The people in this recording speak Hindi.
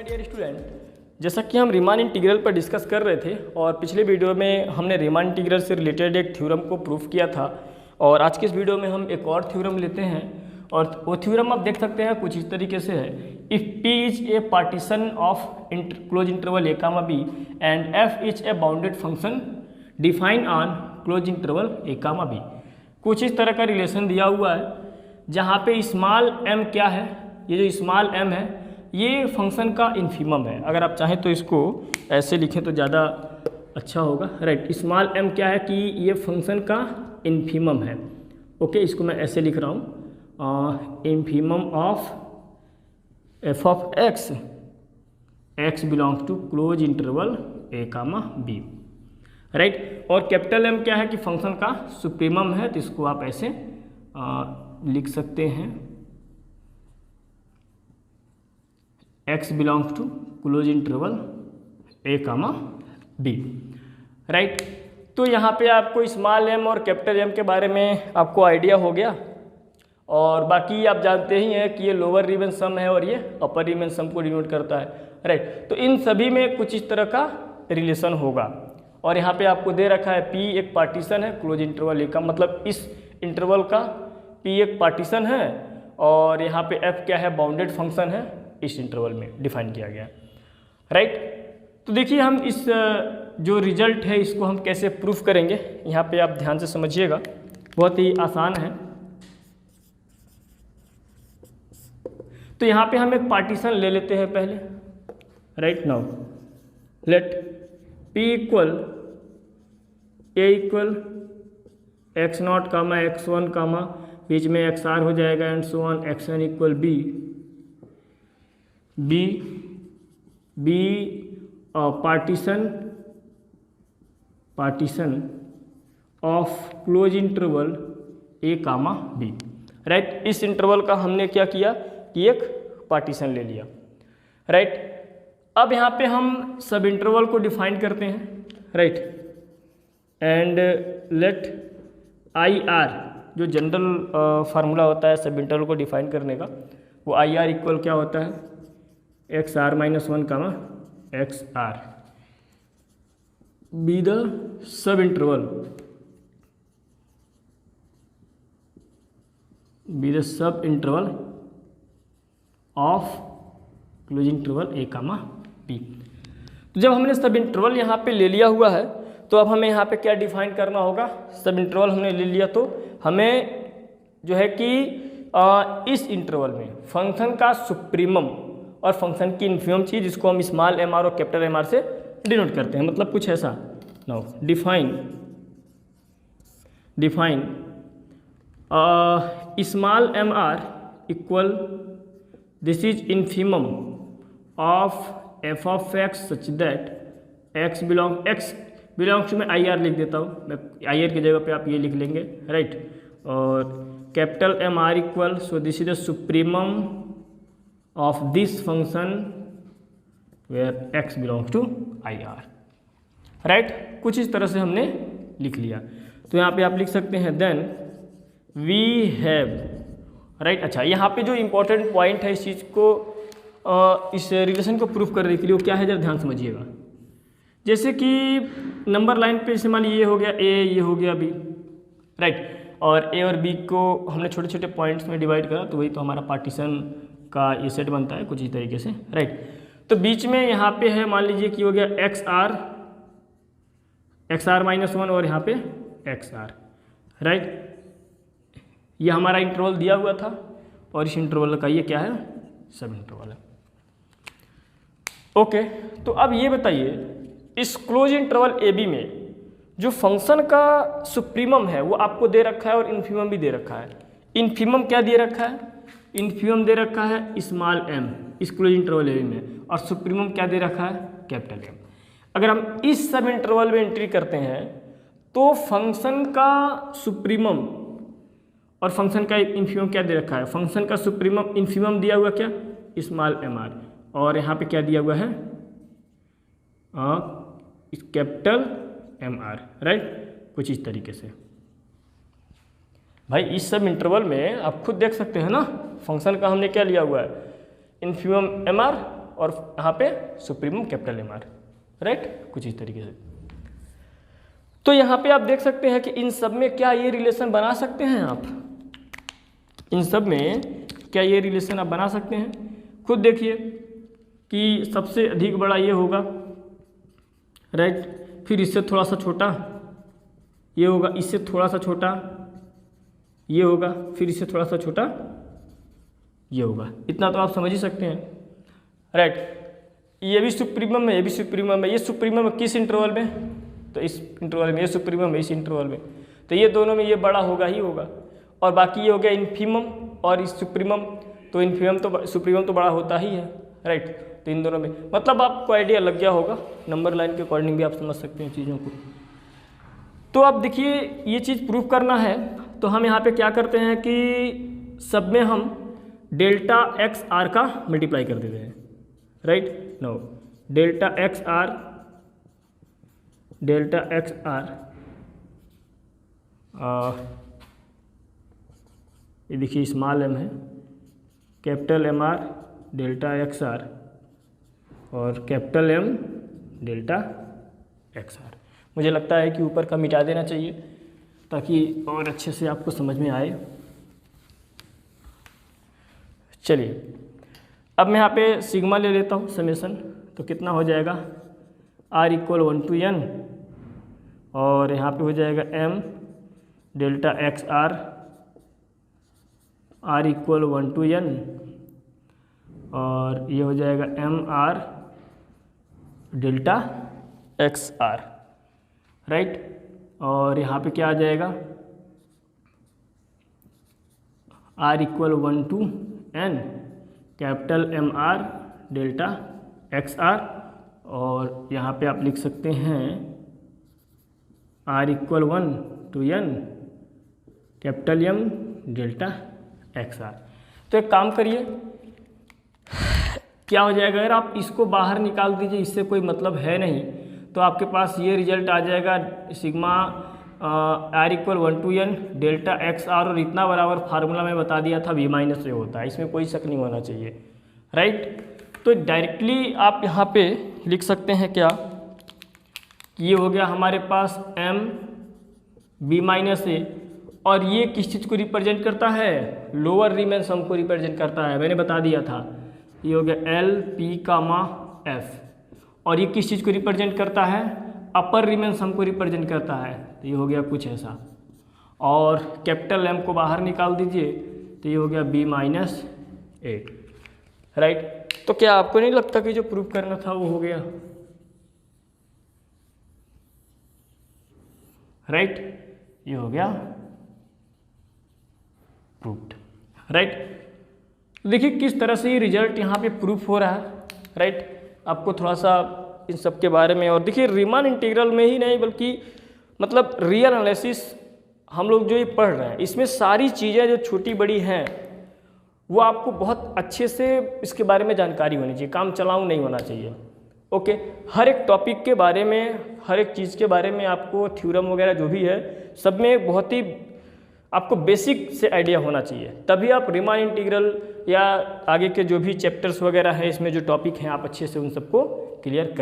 माय डियर स्टूडेंट, जैसा कि हम रीमान इंटीग्रल पर डिस्कस कर रहे थे और पिछले वीडियो में हमने रीमान इंटीग्रल से रिलेटेड एक थ्योरम को प्रूफ किया था और आज के इस वीडियो में हम एक और थ्योरम लेते हैं और वो थ्योरम आप देख सकते हैं कुछ इस तरीके से है। If P is a partition of close interval a comma b and f is a bounded function define on close interval a comma b। कुछ इस तरह का रिलेशन दिया हुआ है जहाँ पे स्मॉल m क्या है, ये जो स्मॉल m है ये फंक्शन का इन्फीमम है। अगर आप चाहें तो इसको ऐसे लिखें तो ज़्यादा अच्छा होगा। राइट, स्मॉल m क्या है कि ये फंक्शन का इन्फीमम है। ओके, इसको मैं ऐसे लिख रहा हूँ, infimum of f of x belongs to close interval a comma b। Right, और कैपिटल M क्या है कि फंक्शन का सुप्रीमम है, तो इसको आप ऐसे लिख सकते हैं, x belongs to close interval a comma b। Right, तो यहाँ पे आपको स्मॉल m और कैपिटल M के बारे में आपको आइडिया हो गया और बाकी आप जानते ही हैं कि ये लोअर रिमेन सम है और ये अपर रिमेन सम को डिनोट करता है। राइट, तो इन सभी में कुछ इस तरह का रिलेशन होगा और यहाँ पे आपको दे रखा है P एक पार्टीशन है क्लोज इंटरवल a का, मतलब इस इंटरवल का P एक पार्टीशन है और यहाँ पे F क्या है, बाउंडेड फंक्शन है, इस इंटरवल में डिफाइन किया गया है। राइट, तो देखिए हम इस जो रिजल्ट है इसको हम कैसे प्रूफ करेंगे, यहाँ पे आप ध्यान से समझिएगा, बहुत ही आसान है। तो यहाँ पे हम एक पार्टीशन ले लेते हैं पहले। Right, now let P equal A equal x0 comma x1 comma बीच में xr हो जाएगा and so on xn equal b partition of close interval a comma b। Right, इस इंटरवल का हमने क्या किया कि एक पार्टीशन ले लिया। राइट, अब यहाँ पे हम सब इंटरवल को डिफाइन करते हैं। राइट, एंड लेट IR जो जनरल फार्मूला होता है सब इंटरवल को डिफाइन करने का, वो IR इक्वल क्या होता है, XR minus 1 comma XR be the subinterval of close interval a comma b। तो जब हमने सब इंटरवल यहाँ पे ले लिया हुआ है तो अब हमें यहाँ पे क्या डिफाइन करना होगा, सब इंटरवल हमने ले लिया तो हमें जो है कि इस इंटरवल में फंक्शन का सुप्रीमम और फंक्शन की इन्फीमम चीज़ जिसको हम स्मॉल mr और कैपिटल mr से डिनोट करते हैं, मतलब कुछ ऐसा। Now define small mr equal this is infimum of f of x such that x belongs to, मैं IR लिख देता हूँ, मैं IR की जगह पे आप ये लिख लेंगे। राइट, और capital MR equal, so this is the supremum of this function where x belongs to IR। Right, कुछ इस तरह से हमने लिख लिया। तो यहाँ पे आप लिख सकते हैं देन वी हैव। राइट, अच्छा यहाँ पे जो इम्पोर्टेंट पॉइंट है इस चीज़ को इस रिलेशन को प्रूफ करने के लिए वो क्या है, जरा ध्यान समझिएगा। जैसे कि नंबर लाइन पे जैसे मान लीजिए ये हो गया A, ये हो गया B। राइट, और A और B को हमने छोटे छोटे पॉइंट्स में डिवाइड करा तो वही तो हमारा पार्टीशन का ये सेट बनता है कुछ इस तरीके से। राइट, तो बीच में यहाँ पे है मान लीजिए कि हो गया XR माइनस 1 और यहाँ पे XR। राइट, ये हमारा इंटरवल दिया हुआ था और इस इंटरवल का ये क्या है, सब इंटरवल है। ओके, तो अब ये बताइए इस क्लोज इंटरवल ए बी में जो फंक्शन का सुप्रीमम है वो आपको दे रखा है और इन्फीमम भी दे रखा है। इन्फीमम क्या दे रखा है, इन्फीमम दे रखा है स्मॉल m इस क्लोज इंटरवल ए बी में, और सुप्रीमम क्या दे रखा है, कैपिटल M। अगर हम इस सब इंटरवल में एंट्री करते हैं तो फंक्शन का सुप्रीमम और फंक्शन का इन्फीमम क्या दे रखा है, फंक्शन का सुप्रीमम इन्फीमम दिया हुआ क्या, स्मॉल mr, और यहाँ पे क्या दिया हुआ है, कैपिटल MR। राइट, कुछ इस तरीके से। भाई इस सब इंटरवल में आप खुद देख सकते हैं ना, फंक्शन का हमने क्या लिया हुआ है, इन्फीमम MR और यहाँ पे supremum capital M R, right, कुछ इस तरीके से। तो यहाँ पे आप देख सकते हैं कि इन सब में क्या ये रिलेशन बना सकते हैं आप, इन सब में क्या ये रिलेशन आप बना सकते हैं। खुद देखिए कि सबसे अधिक बड़ा ये होगा, राइट, फिर इससे थोड़ा सा छोटा ये होगा, इससे थोड़ा सा छोटा ये होगा, फिर इससे थोड़ा सा छोटा ये होगा। इतना तो आप समझ ही सकते हैं, राइट। ये भी सुप्रीमम है, ये भी सुप्रीमम है। ये सुप्रीमम है किस इंटरवल में, तो इस इंटरवल में। ये सुप्रीमम है इस इंटरवल में, तो ये दोनों में ये बड़ा होगा ही होगा। और बाकी ये हो गया इन्फीमम और इस सुप्रीमम, तो इन्फीमम तो सुप्रीमम तो बड़ा होता ही है, राइट। तो इन दोनों में मतलब आपको आइडिया लग गया होगा, नंबर लाइन के अकॉर्डिंग भी आप समझ सकते हैं चीज़ों को। तो अब देखिए ये चीज़ प्रूफ करना है तो हम यहाँ पे क्या करते हैं कि सब में हम डेल्टा एक्स आर का मल्टीप्लाई कर देते हैं, right. No, delta x R ये देखिए स्मॉल एम है, capital M R delta x are और capital M delta x R. मुझे लगता है कि ऊपर का मिटा देना चाहिए ताकि और अच्छे से आपको समझ में आए। चलिए अब मैं यहाँ पे सिग्मा ले लेता हूँ समेसन, तो कितना हो जाएगा r इक्वल 1 to n और यहाँ पे हो जाएगा m delta x r r equal 1 to n और ये हो जाएगा m r delta x r, right. और यहाँ पे क्या आ जाएगा r equal 1 to n capital M R delta x are और यहाँ पे आप लिख सकते हैं r equal 1 to n capital M delta x r. तो एक काम करिए, क्या हो जाएगा, अगर आप इसको बाहर निकाल दीजिए, इससे कोई मतलब है नहीं, तो आपके पास ये रिजल्ट आ जाएगा sigma r equal 1 to n delta x are और इतना बराबर फार्मूला में बता दिया था v माइनस ए होता है, इसमें कोई शक नहीं होना चाहिए, राइट। तो डायरेक्टली आप यहाँ पे लिख सकते हैं क्या कि ये हो गया हमारे पास m b माइनस ए और ये किस चीज़ को रिप्रेजेंट करता है, लोअर रीमन सम को रिप्रेजेंट करता है, मैंने बता दिया था। ये हो गया एल पी कामा एफ और ये किस चीज़ को रिप्रेजेंट करता है, अपर रीमन सम को रिप्रेजेंट करता है, तो ये हो गया कुछ ऐसा। और कैपिटल एम को बाहर निकाल दीजिए तो ये हो गया बी माइनस ए, राइट। तो क्या आपको नहीं लगता कि जो प्रूफ करना था वो हो गया, राइट। ये हो गया प्रूफ्ड, राइट। देखिए किस तरह से ये रिजल्ट यहाँ पे प्रूफ हो रहा है, राइट। आपको थोड़ा सा इन सब के बारे में, और देखिए रीमान इंटीग्रल में ही नहीं बल्कि मतलब रियल एनालिसिस हम लोग जो ये पढ़ रहे हैं इसमें सारी चीज़ें जो छोटी बड़ी हैं वो आपको बहुत अच्छे से इसके बारे में जानकारी होनी चाहिए, काम चलाऊ नहीं होना चाहिए, ओके। हर एक टॉपिक के बारे में, हर एक चीज़ के बारे में आपको थ्योरम वगैरह जो भी है सब में बहुत ही आपको बेसिक से आइडिया होना चाहिए, तभी आप रीमान इंटीग्रल या आगे के जो भी चैप्टर्स वगैरह हैं इसमें जो टॉपिक हैं आप अच्छे से उन सबको क्लियर कर